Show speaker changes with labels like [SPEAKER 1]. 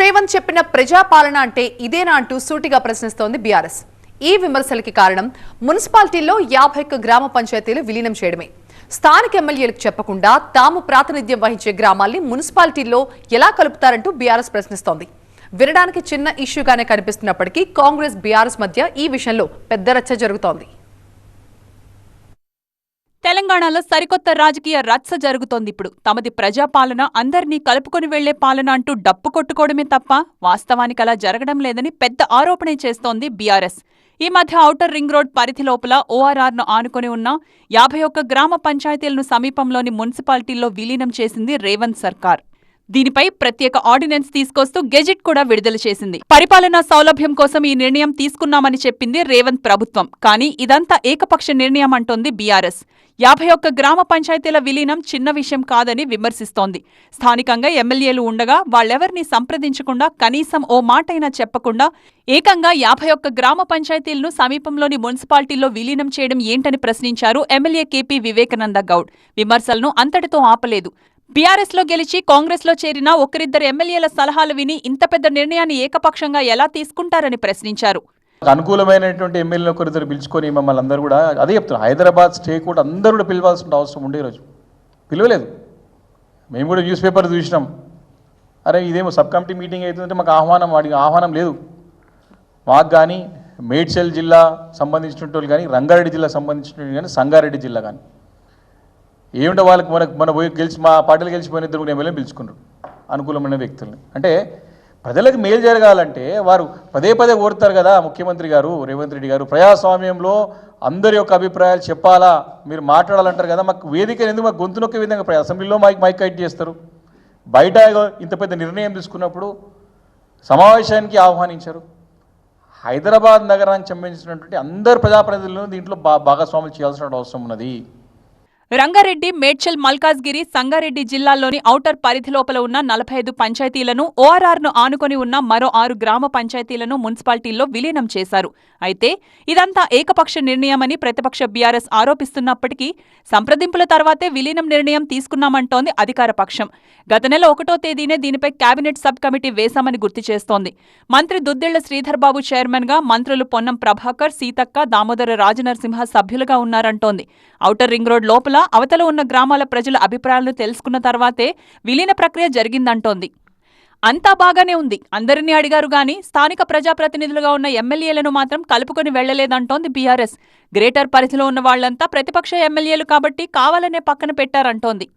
[SPEAKER 1] రేవంత్ చెప్పిన ప్రజాపాలన అంటే ఇదేనా అంటూ సూటిగా ప్రశ్నిస్తోంది బీఆర్ఎస్. ఈ విమర్శలకి కారణం మున్సిపాలిటీల్లో 51 గ్రామ పంచాయతీలు విలీనం చేయడమే. స్థానిక ఎమ్మెల్యేలకు చెప్పకుండా తాము ప్రాతినిధ్యం వహించే గ్రామాల్ని మున్సిపాలిటీల్లో ఎలా కలుపుతారంటూ బీఆర్ఎస్ ప్రశ్నిస్తోంది. వినడానికి చిన్న ఇష్యూగానే కనిపిస్తున్నప్పటికీ కాంగ్రెస్ బీఆర్ఎస్ మధ్య ఈ విషయంలో పెద్ద రచ్చ జరుగుతోంది.
[SPEAKER 2] తెలంగాణలో సరికొత్త రాజకీయ రచ్చ జరుగుతోంది. ఇప్పుడు తమది ప్రజాపాలన, అందరినీ కలుపుకొని వెళ్లే పాలన అంటూ డప్పు కొట్టుకోవడమే తప్ప వాస్తవానికి అలా జరగడం లేదని పెద్ద ఆరోపణ చేస్తోంది బీఆర్ఎస్. ఈ మధ్య ఔటర్ రింగ్ రోడ్ పరిధి లోపల ఓఆర్ఆర్ను ఆనుకొని ఉన్న 51 గ్రామ పంచాయతీలను సమీపంలోని మున్సిపాలిటీల్లో విలీనం చేసింది రేవంత్ సర్కార్. దీనిపై ప్రత్యేక ఆర్డినెన్స్ తీసుకొస్తూ గెజిట్ కూడా విడుదల చేసింది. పరిపాలనా సౌలభ్యం కోసం ఈ నిర్ణయం తీసుకున్నామని చెప్పింది రేవంత్ ప్రభుత్వం. కానీ ఇదంతా ఏకపక్ష నిర్ణయం అంటోంది బీఆర్ఎస్. 51 గ్రామ పంచాయతీల విలీనం చిన్న విషయం కాదని విమర్శిస్తోంది. స్థానికంగా ఎమ్మెల్యేలు ఉండగా వాళ్లెవరినీ సంప్రదించకుండా, కనీసం ఓ మాటైనా చెప్పకుండా ఏకంగా 51 గ్రామ పంచాయతీలను సమీపంలోని మున్సిపాలిటీల్లో విలీనం చేయడం ఏంటని ప్రశ్నించారు ఎమ్మెల్యే కేపీ వివేకానంద గౌడ్. విమర్శలను అంతటితో ఆపలేదు. బీఆర్ఎస్లో గెలిచి కాంగ్రెస్లో చేరిన ఒకరిద్దరు ఎమ్మెల్యేల సలహాలు విని ఇంత పెద్ద నిర్ణయాన్ని ఏకపక్షంగా ఎలా తీసుకుంటారని ప్రశ్నించారు.
[SPEAKER 3] అనుకూలమైనటువంటి ఎమ్మెల్యేలు ఒకరిద్దరు పిలుచుకొని మమ్మల్ని అందరూ కూడా అదే చెప్తున్నారు. హైదరాబాద్ స్టేట్ కూడా అందరూ కూడా పిలవాల్సిన అవసరం ఉండే రోజు పిలవలేదు. మేము కూడా న్యూస్ పేపర్ చూసినాం. అరే ఇదేమో సబ్ కమిటీ మీటింగ్ అవుతుందంటే మాకు ఆహ్వానం లేదు. మాకు కానీ మేడ్చల్ జిల్లా సంబంధించిన వాళ్ళు కానీ, రంగారెడ్డి జిల్లా సంబంధించిన కానీ, సంగారెడ్డి జిల్లా కానీ ఏమిటో వాళ్ళకి మన పోయి మా పార్టీలు గెలిచిపోయిన ఇద్దరు ఎమ్మెల్యేలు పిలుచుకున్నారు అనుకూలమైన వ్యక్తుల్ని. అంటే ప్రజలకు మేలు జరగాలంటే వారు పదే కోరుతారు కదా ముఖ్యమంత్రి గారు రేవంత్ రెడ్డి గారు. ప్రజాస్వామ్యంలో అందరి యొక్క అభిప్రాయాలు చెప్పాలా, మీరు మాట్లాడాలంటారు కదా. మాకు వేదిక ఎందుకు మాకు గొంతు నొక్కే విధంగా అసెంబ్లీలో మైక్ కట్ చేస్తారు, బయట ఇంత పెద్ద నిర్ణయం తీసుకున్నప్పుడు సమావేశానికి ఆహ్వానించారు. హైదరాబాద్ నగరానికి సంబంధించినటువంటి అందరు ప్రజాప్రతినిధులను దీంట్లో భాగస్వాములు చేయాల్సిన అవసరం ఉన్నది.
[SPEAKER 2] రంగారెడ్డి, మేడ్చల్, మల్కాజ్గిరి, సంగారెడ్డి జిల్లాల్లోని ఔటర్ పరిధి లోపల ఉన్న 45 పంచాయతీలను, ఓఆర్ఆర్ను ఆనుకొని ఉన్న మరో 6 గ్రామ పంచాయతీలను మున్సిపాలిటీల్లో విలీనం చేశారు. అయితే ఇదంతా ఏకపక్ష నిర్ణయమని ప్రతిపక్ష బీఆర్ఎస్ ఆరోపిస్తున్నప్పటికీ సంప్రదింపుల తర్వాతే విలీనం నిర్ణయం తీసుకున్నామంటోంది అధికార పక్షం. గత నెల 1వ తేదీనే దీనిపై కేబినెట్ సబ్ కమిటీ వేశామని గుర్తు చేస్తోంది. మంత్రి దుద్దిళ్ల శ్రీధర్బాబు చైర్మన్గా, మంత్రులు పొన్నం ప్రభాకర్, సీతక్క, దామోదర రాజనరసింహ సభ్యులుగా ఉన్నారంటోంది. ఔటర్ రింగ్ రోడ్ లోపల అవతల ఉన్న గ్రామాల ప్రజల అభిప్రాయాలను తెలుసుకున్న తర్వాతే విలీన ప్రక్రియ జరిగిందంటోంది. అంతా బాగానే ఉంది, అందరినీ అడిగారు గాని స్థానిక ప్రజాప్రతినిధులుగా ఉన్న ఎమ్మెల్యేలను మాత్రం కలుపుకొని వెళ్లలేదంటోంది బీఆర్ఎస్. గ్రేటర్ పరిధిలో ఉన్న వాళ్లంతా ప్రతిపక్ష ఎమ్మెల్యేలు కాబట్టి కావాలనే పక్కన పెట్టారంటోంది.